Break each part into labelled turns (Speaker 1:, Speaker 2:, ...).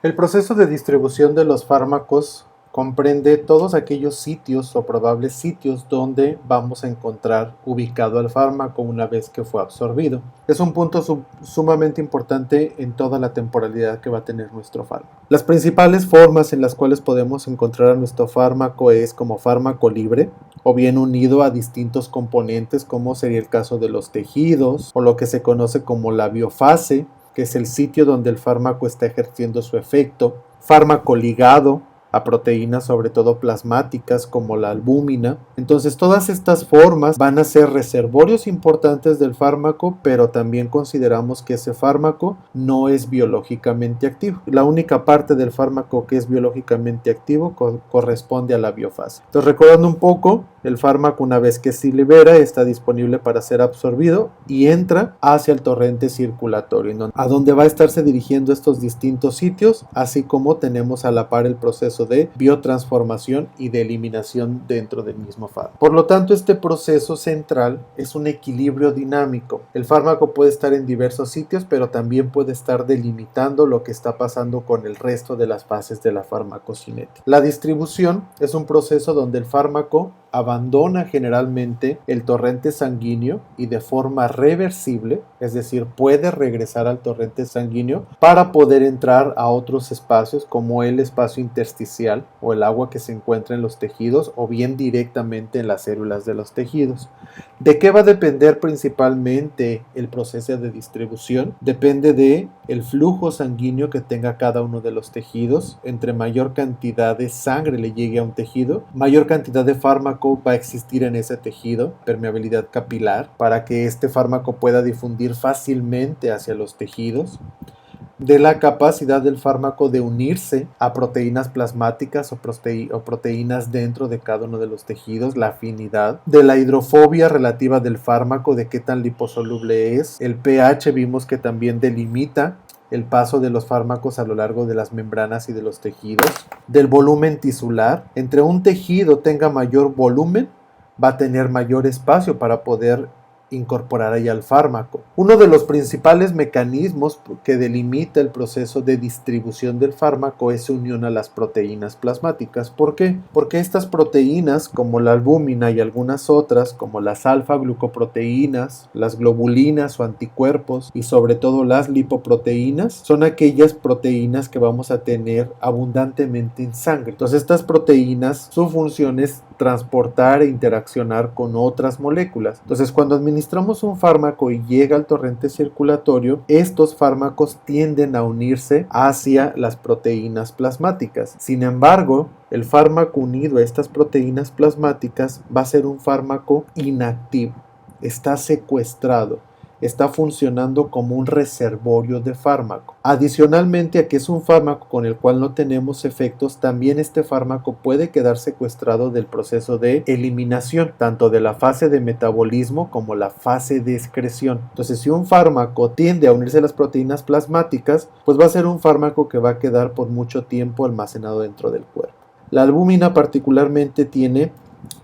Speaker 1: El proceso de distribución de los fármacos comprende todos aquellos sitios o probables sitios donde vamos a encontrar ubicado el fármaco una vez que fue absorbido. Es un punto sumamente importante en toda la temporalidad que va a tener nuestro fármaco. Las principales formas en las cuales podemos encontrar a nuestro fármaco es como fármaco libre o bien unido a distintos componentes, como sería el caso de los tejidos o lo que se conoce como la biofase, que es el sitio donde el fármaco está ejerciendo su efecto, fármaco ligado a proteínas, sobre todo plasmáticas como la albúmina. Entonces todas estas formas van a ser reservorios importantes del fármaco, pero también consideramos que ese fármaco no es biológicamente activo. La única parte del fármaco que es biológicamente activo corresponde a la biofase. Entonces, recordando un poco, el fármaco, una vez que se libera, está disponible para ser absorbido y entra hacia el torrente circulatorio, a donde va a estarse dirigiendo estos distintos sitios, así como tenemos a la par el proceso de biotransformación y de eliminación dentro del mismo fármaco. Por lo tanto, este proceso central es un equilibrio dinámico. El fármaco puede estar en diversos sitios, pero también puede estar delimitando lo que está pasando con el resto de las fases de la farmacocinética. La distribución es un proceso donde el fármaco abandona generalmente el torrente sanguíneo y de forma reversible, es decir, puede regresar al torrente sanguíneo para poder entrar a otros espacios como el espacio intersticial o el agua que se encuentra en los tejidos o bien directamente en las células de los tejidos. ¿De qué va a depender principalmente el proceso de distribución? Depende de el flujo sanguíneo que tenga cada uno de los tejidos. Entre mayor cantidad de sangre le llegue a un tejido, mayor cantidad de fármaco va a existir en ese tejido, permeabilidad capilar, para que este fármaco pueda difundir fácilmente hacia los tejidos. De la capacidad del fármaco de unirse a proteínas plasmáticas o proteínas dentro de cada uno de los tejidos, la afinidad, de la hidrofobia relativa del fármaco, de qué tan liposoluble es. El pH vimos que también delimita el paso de los fármacos a lo largo de las membranas y de los tejidos, del volumen tisular. Entre un tejido tenga mayor volumen, va a tener mayor espacio para poder incorporar ahí al fármaco. Uno de los principales mecanismos que delimita el proceso de distribución del fármaco es su unión a las proteínas plasmáticas. ¿Por qué? Porque estas proteínas, como la albúmina y algunas otras, como las alfa-glucoproteínas, las globulinas o anticuerpos y sobre todo las lipoproteínas, son aquellas proteínas que vamos a tener abundantemente en sangre. Entonces, estas proteínas, su función es transportar e interaccionar con otras moléculas. Entonces, cuando administramos un fármaco y llega al torrente circulatorio, estos fármacos tienden a unirse hacia las proteínas plasmáticas. Sin embargo, el fármaco unido a estas proteínas plasmáticas va a ser un fármaco inactivo, está secuestrado, está funcionando como un reservorio de fármaco. Adicionalmente a que es un fármaco con el cual no tenemos efectos, también este fármaco puede quedar secuestrado del proceso de eliminación, tanto de la fase de metabolismo como la fase de excreción. Entonces, si un fármaco tiende a unirse a las proteínas plasmáticas, pues va a ser un fármaco que va a quedar por mucho tiempo almacenado dentro del cuerpo. La albúmina particularmente tiene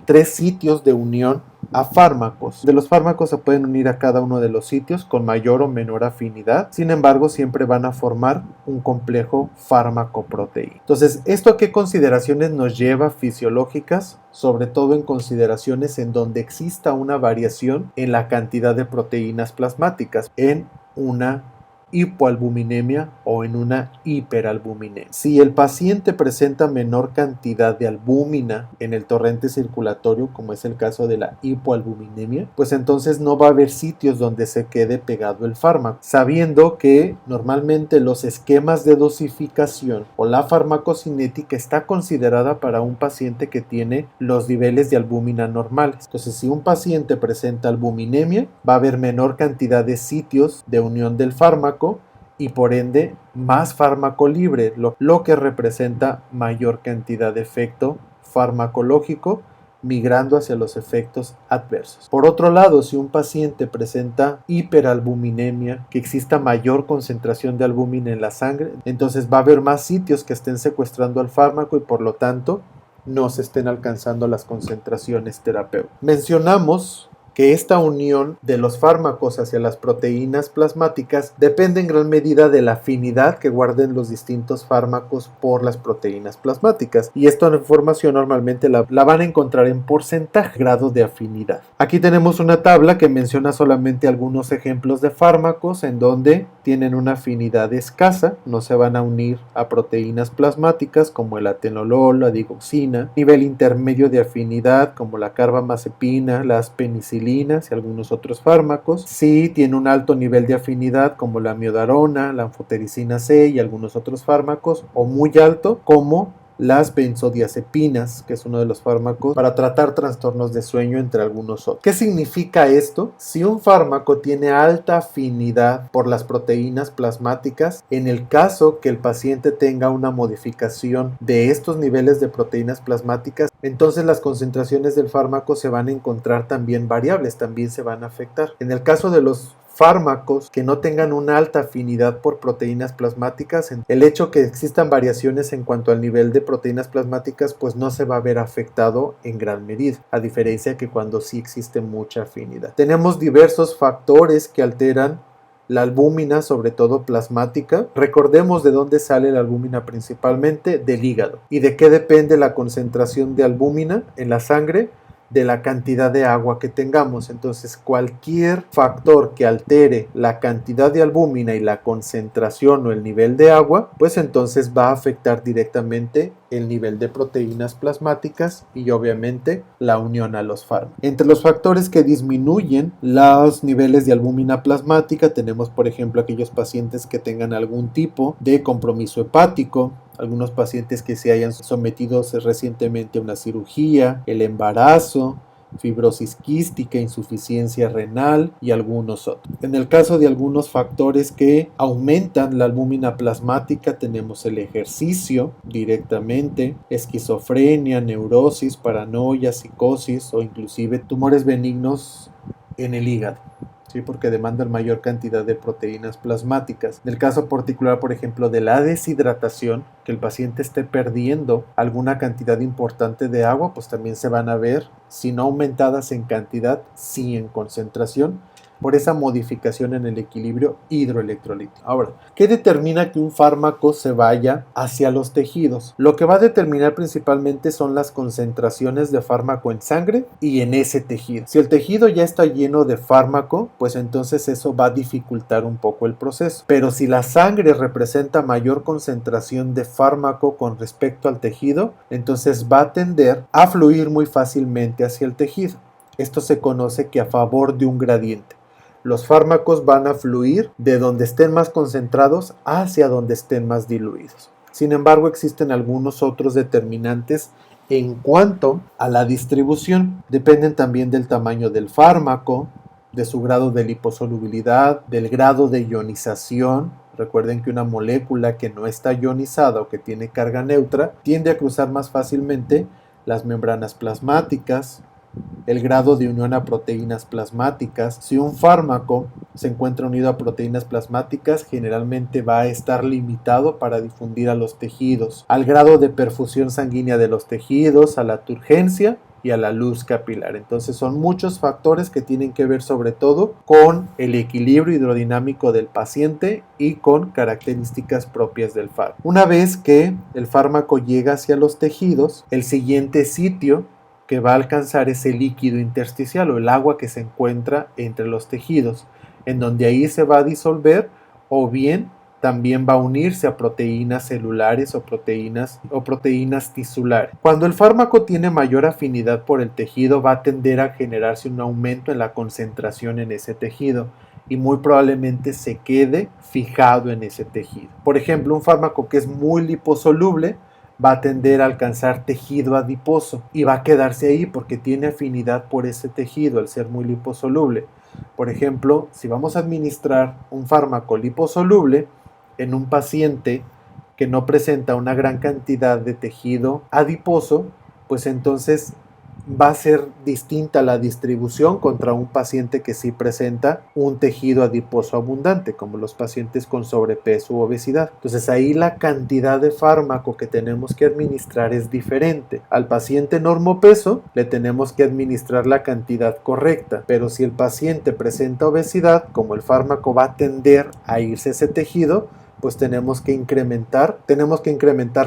Speaker 1: 3 sitios de unión a fármacos. De los fármacos se pueden unir a cada uno de los sitios con mayor o menor afinidad, sin embargo siempre van a formar un complejo fármaco-proteína. Entonces, ¿esto a qué consideraciones nos lleva fisiológicas? Sobre todo en consideraciones en donde exista una variación en la cantidad de proteínas plasmáticas en una hipoalbuminemia o en una hiperalbuminemia. Si el paciente presenta menor cantidad de albúmina en el torrente circulatorio, como es el caso de la hipoalbuminemia, pues entonces no va a haber sitios donde se quede pegado el fármaco, sabiendo que normalmente los esquemas de dosificación o la farmacocinética está considerada para un paciente que tiene los niveles de albúmina normales. Entonces, si un paciente presenta albuminemia, va a haber menor cantidad de sitios de unión del fármaco y por ende más fármaco libre, lo que representa mayor cantidad de efecto farmacológico migrando hacia los efectos adversos. Por otro lado, si un paciente presenta hiperalbuminemia, que exista mayor concentración de albúmina en la sangre, entonces va a haber más sitios que estén secuestrando al fármaco y por lo tanto no se estén alcanzando las concentraciones terapéuticas. Mencionamos que esta unión de los fármacos hacia las proteínas plasmáticas depende en gran medida de la afinidad que guarden los distintos fármacos por las proteínas plasmáticas, y esta información normalmente la van a encontrar en porcentaje, grado de afinidad. Aquí tenemos una tabla que menciona solamente algunos ejemplos de fármacos en donde tienen una afinidad escasa, no se van a unir a proteínas plasmáticas como el atenolol, la digoxina, nivel intermedio de afinidad como la carbamazepina, las penicilinas y algunos otros fármacos. Sí tiene un alto nivel de afinidad como la amiodarona, la anfotericina C y algunos otros fármacos, o muy alto como las benzodiazepinas, que es uno de los fármacos para tratar trastornos de sueño, entre algunos otros. ¿Qué significa esto? Si un fármaco tiene alta afinidad por las proteínas plasmáticas, en el caso que el paciente tenga una modificación de estos niveles de proteínas plasmáticas, entonces las concentraciones del fármaco se van a encontrar también variables, también se van a afectar. En el caso de los fármacos que no tengan una alta afinidad por proteínas plasmáticas, el hecho que existan variaciones en cuanto al nivel de proteínas plasmáticas pues no se va a ver afectado en gran medida, a diferencia que cuando sí existe mucha afinidad. Tenemos diversos factores que alteran la albúmina, sobre todo plasmática. Recordemos de dónde sale la albúmina principalmente, del hígado. ¿Y de qué depende la concentración de albúmina en la sangre? De la cantidad de agua que tengamos. Entonces cualquier factor que altere la cantidad de albúmina y la concentración o el nivel de agua, pues entonces va a afectar directamente el nivel de proteínas plasmáticas y obviamente la unión a los fármacos. Entre los factores que disminuyen los niveles de albúmina plasmática tenemos, por ejemplo, aquellos pacientes que tengan algún tipo de compromiso hepático, algunos pacientes que se hayan sometido recientemente a una cirugía, el embarazo, fibrosis quística, insuficiencia renal y algunos otros. En el caso de algunos factores que aumentan la albúmina plasmática tenemos el ejercicio directamente, esquizofrenia, neurosis, paranoia, psicosis o inclusive tumores benignos en el hígado. ¿Sí? Porque demandan mayor cantidad de proteínas plasmáticas. En el caso particular, por ejemplo, de la deshidratación, que el paciente esté perdiendo alguna cantidad importante de agua, pues también se van a ver, si no aumentadas en cantidad, sí en concentración, por esa modificación en el equilibrio hidroelectrolítico. Ahora, ¿qué determina que un fármaco se vaya hacia los tejidos? Lo que va a determinar principalmente son las concentraciones de fármaco en sangre y en ese tejido. Si el tejido ya está lleno de fármaco, pues entonces eso va a dificultar un poco el proceso. Pero si la sangre representa mayor concentración de fármaco con respecto al tejido, entonces va a tender a fluir muy fácilmente hacia el tejido. Esto se conoce que a favor de un gradiente. Los fármacos van a fluir de donde estén más concentrados hacia donde estén más diluidos. Sin embargo, existen algunos otros determinantes en cuanto a la distribución. Dependen también del tamaño del fármaco, de su grado de liposolubilidad, del grado de ionización. Recuerden que una molécula que no está ionizada o que tiene carga neutra tiende a cruzar más fácilmente las membranas plasmáticas, el grado de unión a proteínas plasmáticas. Si un fármaco se encuentra unido a proteínas plasmáticas, generalmente va a estar limitado para difundir a los tejidos, al grado de perfusión sanguínea de los tejidos, a la turgencia y a la luz capilar. Entonces son muchos factores que tienen que ver sobre todo con el equilibrio hidrodinámico del paciente y con características propias del fármaco. Una vez que el fármaco llega hacia los tejidos, el siguiente sitio que va a alcanzar ese líquido intersticial o el agua que se encuentra entre los tejidos, en donde ahí se va a disolver o bien también va a unirse a proteínas celulares o proteínas tisulares. Cuando el fármaco tiene mayor afinidad por el tejido, va a tender a generarse un aumento en la concentración en ese tejido y muy probablemente se quede fijado en ese tejido. Por ejemplo, un fármaco que es muy liposoluble va a tender a alcanzar tejido adiposo y va a quedarse ahí porque tiene afinidad por ese tejido al ser muy liposoluble. Por ejemplo, si vamos a administrar un fármaco liposoluble en un paciente que no presenta una gran cantidad de tejido adiposo, pues entonces va a ser distinta la distribución contra un paciente que sí presenta un tejido adiposo abundante, como los pacientes con sobrepeso u obesidad. Entonces ahí la cantidad de fármaco que tenemos que administrar es diferente. Al paciente normopeso le tenemos que administrar la cantidad correcta, pero si el paciente presenta obesidad, como el fármaco va a tender a irse a ese tejido, pues tenemos que incrementar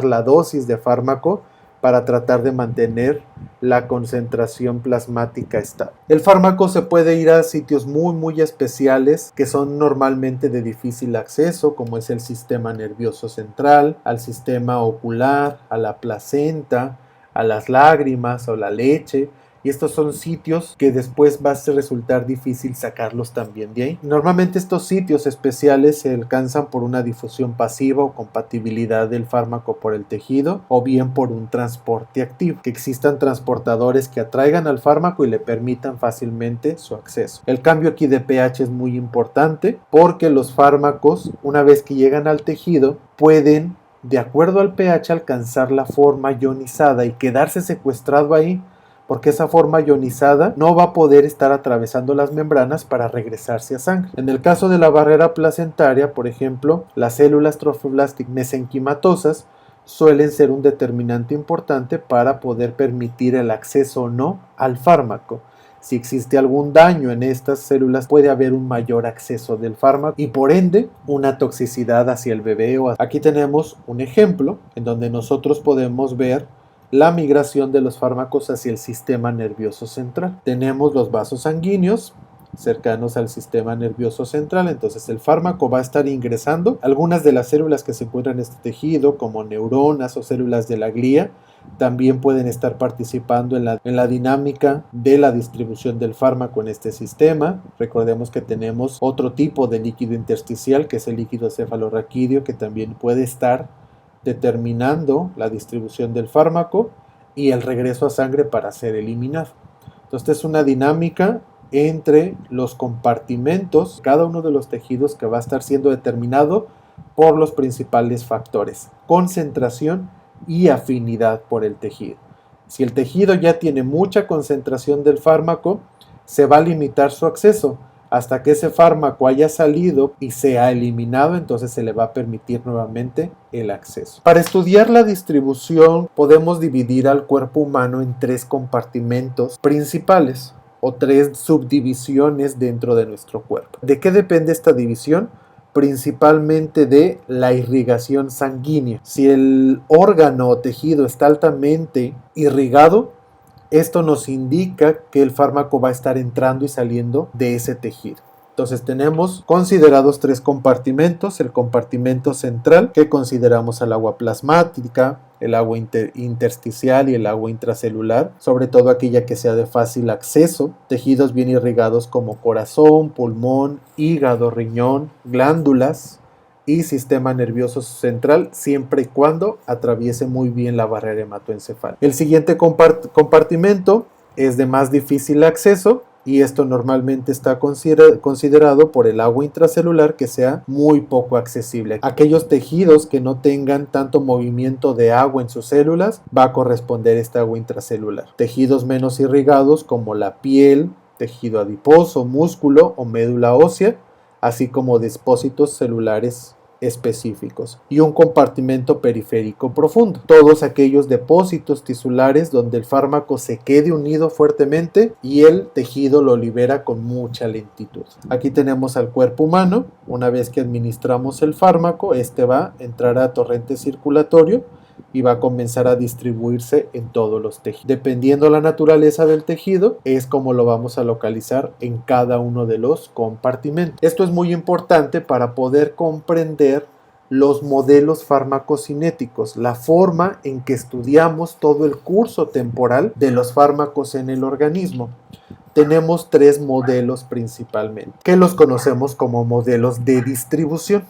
Speaker 1: la dosis de fármaco para tratar de mantener la concentración plasmática estable. El fármaco se puede ir a sitios muy especiales que son normalmente de difícil acceso, como es el sistema nervioso central, al sistema ocular, a la placenta, a las lágrimas o la leche. Y estos son sitios que después va a resultar difícil sacarlos también de ahí. Normalmente estos sitios especiales se alcanzan por una difusión pasiva o compatibilidad del fármaco por el tejido, o bien por un transporte activo, que existan transportadores que atraigan al fármaco y le permitan fácilmente su acceso. El cambio aquí de pH es muy importante porque los fármacos, una vez que llegan al tejido, pueden, de acuerdo al pH, alcanzar la forma ionizada y quedarse secuestrado ahí, porque esa forma ionizada no va a poder estar atravesando las membranas para regresarse a sangre. En el caso de la barrera placentaria, por ejemplo, las células trofoblásticas mesenquimatosas suelen ser un determinante importante para poder permitir el acceso o no al fármaco. Si existe algún daño en estas células, puede haber un mayor acceso del fármaco y por ende una toxicidad hacia el bebé. Aquí tenemos un ejemplo en donde nosotros podemos ver la migración de los fármacos hacia el sistema nervioso central. Tenemos los vasos sanguíneos cercanos al sistema nervioso central, entonces el fármaco va a estar ingresando. Algunas de las células que se encuentran en este tejido, como neuronas o células de la glía, también pueden estar participando en la dinámica de la distribución del fármaco en este sistema. Recordemos que tenemos otro tipo de líquido intersticial, que es el líquido cefalorraquídeo, que también puede estar determinando la distribución del fármaco y el regreso a sangre para ser eliminado. Entonces, esta es una dinámica entre los compartimentos, cada uno de los tejidos, que va a estar siendo determinado por los principales factores: concentración y afinidad por el tejido. Si el tejido ya tiene mucha concentración del fármaco, se va a limitar su acceso hasta que ese fármaco haya salido y sea eliminado, entonces se le va a permitir nuevamente el acceso. Para estudiar la distribución podemos dividir al cuerpo humano en 3 compartimentos principales o 3 subdivisiones dentro de nuestro cuerpo. ¿De qué depende esta división? Principalmente de la irrigación sanguínea. Si el órgano o tejido está altamente irrigado, esto nos indica que el fármaco va a estar entrando y saliendo de ese tejido. Entonces tenemos considerados 3 compartimentos: el compartimento central, que consideramos al agua plasmática, el agua intersticial y el agua intracelular, sobre todo aquella que sea de fácil acceso; tejidos bien irrigados como corazón, pulmón, hígado, riñón, glándulas y sistema nervioso central, siempre y cuando atraviese muy bien la barrera hematoencefálica. El siguiente compartimento es de más difícil acceso, y esto normalmente está considerado por el agua intracelular, que sea muy poco accesible. Aquellos tejidos que no tengan tanto movimiento de agua en sus células, va a corresponder esta agua intracelular. Tejidos menos irrigados como la piel, tejido adiposo, músculo o médula ósea, así como depósitos celulares específicos, y un compartimento periférico profundo, todos aquellos depósitos tisulares donde el fármaco se quede unido fuertemente y el tejido lo libera con mucha lentitud. Aquí tenemos al cuerpo humano. Una vez que administramos el fármaco, este va a entrar a torrente circulatorio y va a comenzar a distribuirse en todos los tejidos. Dependiendo la naturaleza del tejido, es como lo vamos a localizar en cada uno de los compartimentos. Esto es muy importante para poder comprender los modelos farmacocinéticos, la forma en que estudiamos todo el curso temporal de los fármacos en el organismo. Tenemos 3 modelos principalmente, que los conocemos como modelos de distribución.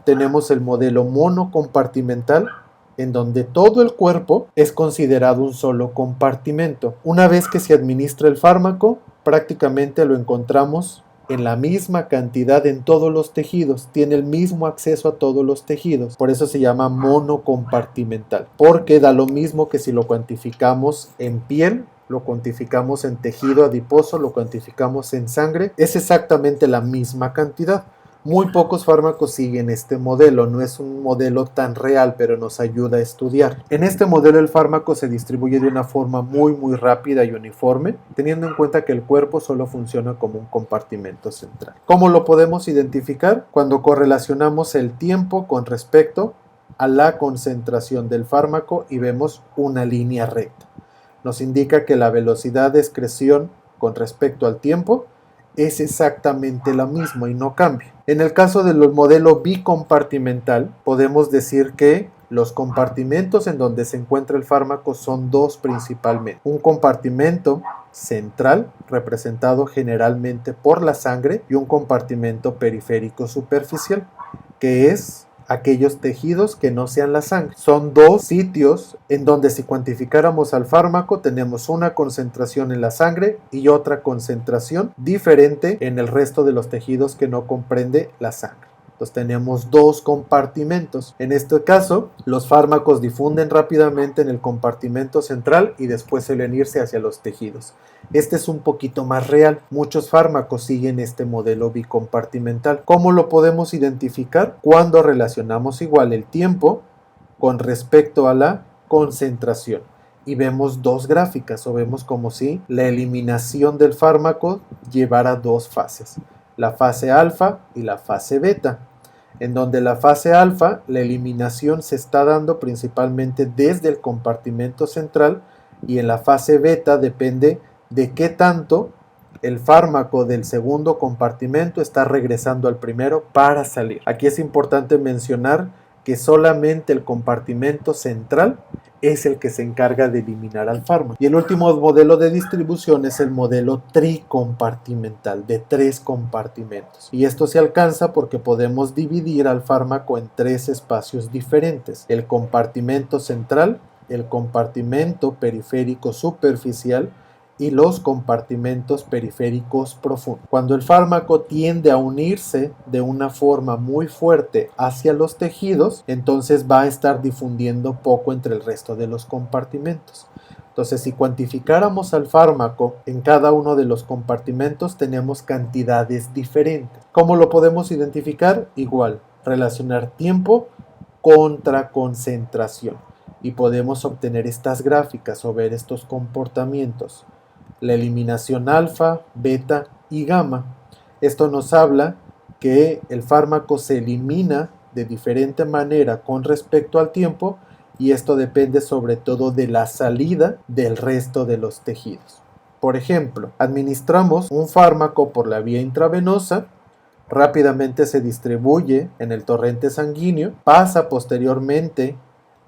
Speaker 1: Tenemos el modelo monocompartimental, en donde todo el cuerpo es considerado un solo compartimento. Una vez que se administra el fármaco, prácticamente lo encontramos en la misma cantidad en todos los tejidos, tiene el mismo acceso a todos los tejidos. Por eso se llama monocompartimental, porque da lo mismo que si lo cuantificamos en piel lo cuantificamos en tejido adiposo, lo cuantificamos en sangre, es exactamente la misma cantidad. Muy pocos fármacos siguen este modelo, no es un modelo tan real, pero nos ayuda a estudiar. En este modelo el fármaco se distribuye de una forma muy rápida y uniforme, teniendo en cuenta que el cuerpo solo funciona como un compartimento central. ¿Cómo lo podemos identificar? Cuando correlacionamos el tiempo con respecto a la concentración del fármaco y vemos una línea recta. Nos indica que la velocidad de excreción con respecto al tiempo es exactamente la misma y no cambia. En el caso del modelo bicompartimental, podemos decir que los compartimentos en donde se encuentra el fármaco son dos principalmente. Un compartimento central, representado generalmente por la sangre, y un compartimento periférico superficial, que es aquellos tejidos que no sean la sangre. Son dos sitios en donde si cuantificáramos al fármaco tenemos una concentración en la sangre y otra concentración diferente en el resto de los tejidos que no comprende la sangre. Entonces tenemos dos compartimentos. En este caso, los fármacos difunden rápidamente en el compartimento central y después suelen irse hacia los tejidos. Este es un poquito más real. Muchos fármacos siguen este modelo bicompartimental. ¿Cómo lo podemos identificar? Cuando relacionamos igual el tiempo con respecto a la concentración. Y vemos dos gráficas, o vemos como si la eliminación del fármaco llevara dos fases. La fase alfa y la fase beta, en donde la fase alfa, la eliminación se está dando principalmente desde el compartimento central, y en la fase beta depende de qué tanto el fármaco del segundo compartimento está regresando al primero para salir. Aquí es importante mencionar que solamente el compartimento central es el que se encarga de eliminar al fármaco. Y el último modelo de distribución es el modelo tricompartimental, de 3 compartimentos. Y esto se alcanza porque podemos dividir al fármaco en 3 espacios diferentes: el compartimento central, el compartimento periférico superficial y los compartimentos periféricos profundos. Cuando el fármaco tiende a unirse de una forma muy fuerte hacia los tejidos, entonces va a estar difundiendo poco entre el resto de los compartimentos. Entonces, si cuantificáramos al fármaco en cada uno de los compartimentos, tenemos cantidades diferentes. ¿Cómo lo podemos identificar? Igual, relacionar tiempo contra concentración. Y podemos obtener estas gráficas o ver estos comportamientos. La eliminación alfa, beta y gamma. Esto nos habla que el fármaco se elimina de diferente manera con respecto al tiempo, y esto depende sobre todo de la salida del resto de los tejidos. Por ejemplo, administramos un fármaco por la vía intravenosa, rápidamente se distribuye en el torrente sanguíneo, pasa posteriormente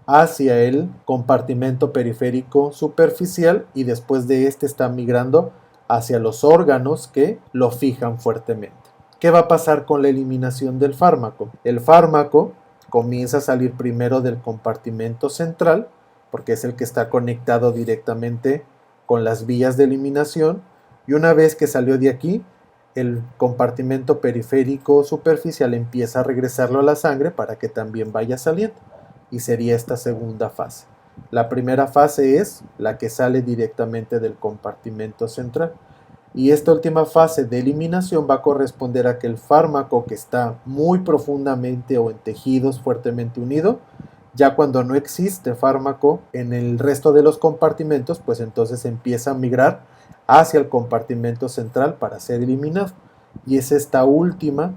Speaker 1: hacia el compartimento periférico superficial y después de este está migrando hacia los órganos que lo fijan fuertemente. ¿Qué va a pasar con la eliminación del fármaco? El fármaco comienza a salir primero del compartimento central, porque es el que está conectado directamente con las vías de eliminación, y una vez que salió de aquí, el compartimento periférico superficial empieza a regresarlo a la sangre para que también vaya saliendo. Y sería esta segunda fase. La primera fase es la que sale directamente del compartimento central. Y esta última fase de eliminación va a corresponder a que el fármaco que está muy profundamente o en tejidos fuertemente unido, ya cuando no existe fármaco en el resto de los compartimentos, pues entonces empieza a migrar hacia el compartimento central para ser eliminado. Y es esta última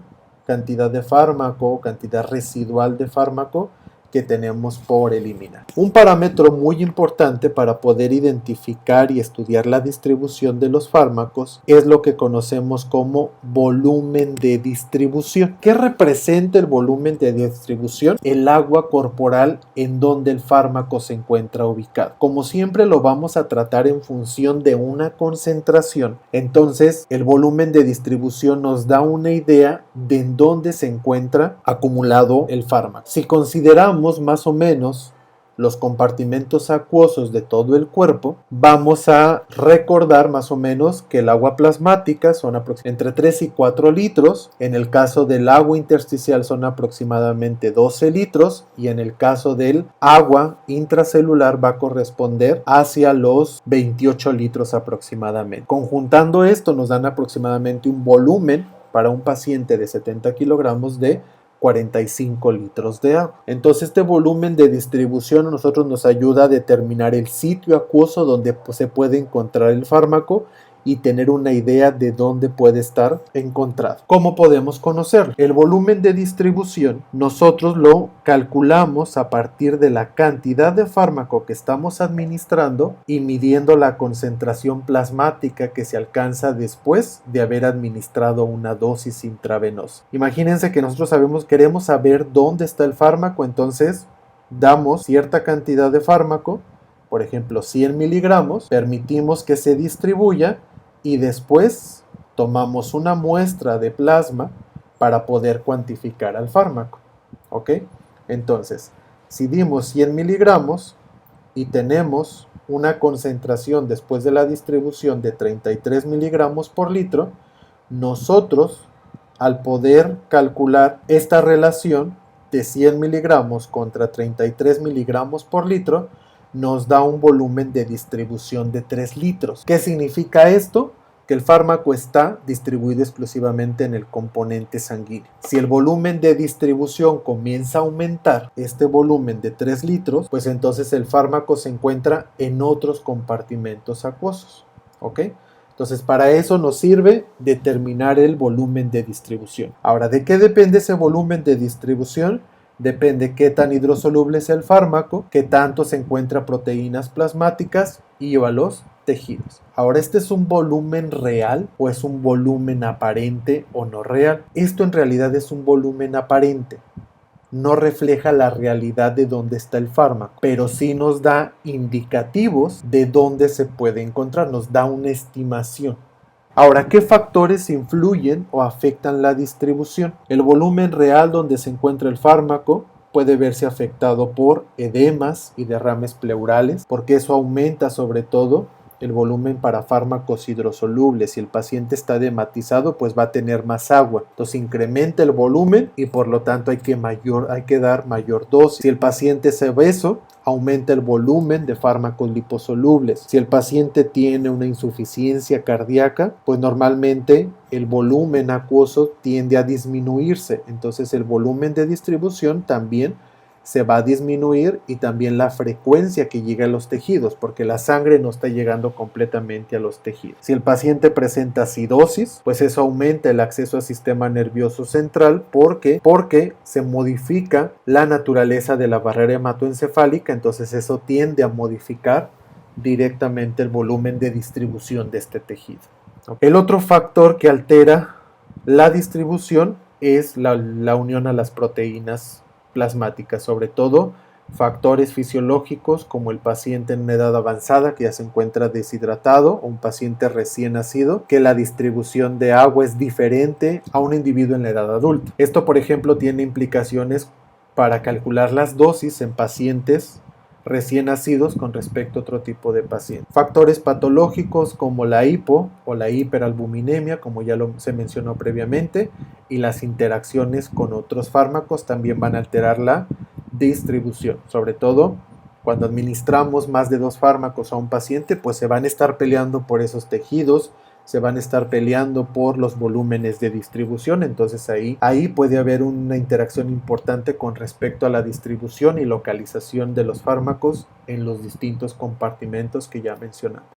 Speaker 1: cantidad de fármaco, cantidad residual de fármaco, que tenemos por eliminar. Un parámetro muy importante para poder identificar y estudiar la distribución de los fármacos es lo que conocemos como volumen de distribución. ¿Qué representa el volumen de distribución? El agua corporal en donde el fármaco se encuentra ubicado. Como siempre lo vamos a tratar en función de una concentración, entonces el volumen de distribución nos da una idea de en dónde se encuentra acumulado el fármaco. Si consideramos más o menos los compartimentos acuosos de todo el cuerpo, vamos a recordar más o menos que el agua plasmática son aproximadamente entre 3 y 4 litros, en el caso del agua intersticial son aproximadamente 12 litros y en el caso del agua intracelular va a corresponder hacia los 28 litros aproximadamente. Conjuntando esto nos dan aproximadamente un volumen para un paciente de 70 kilogramos de 45 litros de agua. Entonces este volumen de distribución a nosotros nos ayuda a determinar el sitio acuoso donde se puede encontrar el fármaco y tener una idea de dónde puede estar encontrado. ¿Cómo podemos conocerlo? El volumen de distribución nosotros lo calculamos a partir de la cantidad de fármaco que estamos administrando y midiendo la concentración plasmática que se alcanza después de haber administrado una dosis intravenosa. Imagínense que nosotros queremos saber dónde está el fármaco, entonces damos cierta cantidad de fármaco, por ejemplo 100 miligramos, permitimos que se distribuya y después tomamos una muestra de plasma para poder cuantificar al fármaco. ¿Ok? Entonces, si dimos 100 miligramos y tenemos una concentración después de la distribución de 33 miligramos por litro, nosotros, al poder calcular esta relación de 100 miligramos contra 33 miligramos por litro, nos da un volumen de distribución de 3 litros. ¿Qué significa esto? Que el fármaco está distribuido exclusivamente en el componente sanguíneo. Si el volumen de distribución comienza a aumentar, este volumen de 3 litros, pues entonces el fármaco se encuentra en otros compartimentos acuosos. ¿Ok? Entonces para eso nos sirve determinar el volumen de distribución. Ahora, ¿de qué depende ese volumen de distribución? Depende qué tan hidrosoluble es el fármaco, qué tanto se encuentra proteínas plasmáticas y a los tejidos. Ahora, ¿este es un volumen real o es un volumen aparente o no real? Esto en realidad es un volumen aparente. No refleja la realidad de dónde está el fármaco, pero sí nos da indicativos de dónde se puede encontrar, nos da una estimación. Ahora, ¿qué factores influyen o afectan la distribución? El volumen real donde se encuentra el fármaco puede verse afectado por edemas y derrames pleurales, porque eso aumenta sobre todo el volumen para fármacos hidrosolubles. Si el paciente está edematizado, pues va a tener más agua. Entonces incrementa el volumen y por lo tanto hay que dar mayor dosis. Si el paciente es obeso, aumenta el volumen de fármacos liposolubles. Si el paciente tiene una insuficiencia cardíaca, pues normalmente el volumen acuoso tiende a disminuirse. Entonces el volumen de distribución también se va a disminuir y también la frecuencia que llega a los tejidos, porque la sangre no está llegando completamente a los tejidos. Si el paciente presenta acidosis, pues eso aumenta el acceso al sistema nervioso central porque se modifica la naturaleza de la barrera hematoencefálica, entonces eso tiende a modificar directamente el volumen de distribución de este tejido. El otro factor que altera la distribución es la unión a las proteínas plasmáticas, sobre todo factores fisiológicos como el paciente en una edad avanzada que ya se encuentra deshidratado o un paciente recién nacido, que la distribución de agua es diferente a un individuo en la edad adulta. Esto, por ejemplo, tiene implicaciones para calcular las dosis en pacientes recién nacidos con respecto a otro tipo de pacientes. Factores patológicos como la hipo o la hiperalbuminemia, como ya se mencionó previamente, y las interacciones con otros fármacos también van a alterar la distribución. Sobre todo cuando administramos más de 2 fármacos a un paciente, pues se van a estar peleando por esos tejidos, se van a estar peleando por los volúmenes de distribución, entonces ahí puede haber una interacción importante con respecto a la distribución y localización de los fármacos en los distintos compartimentos que ya mencionamos.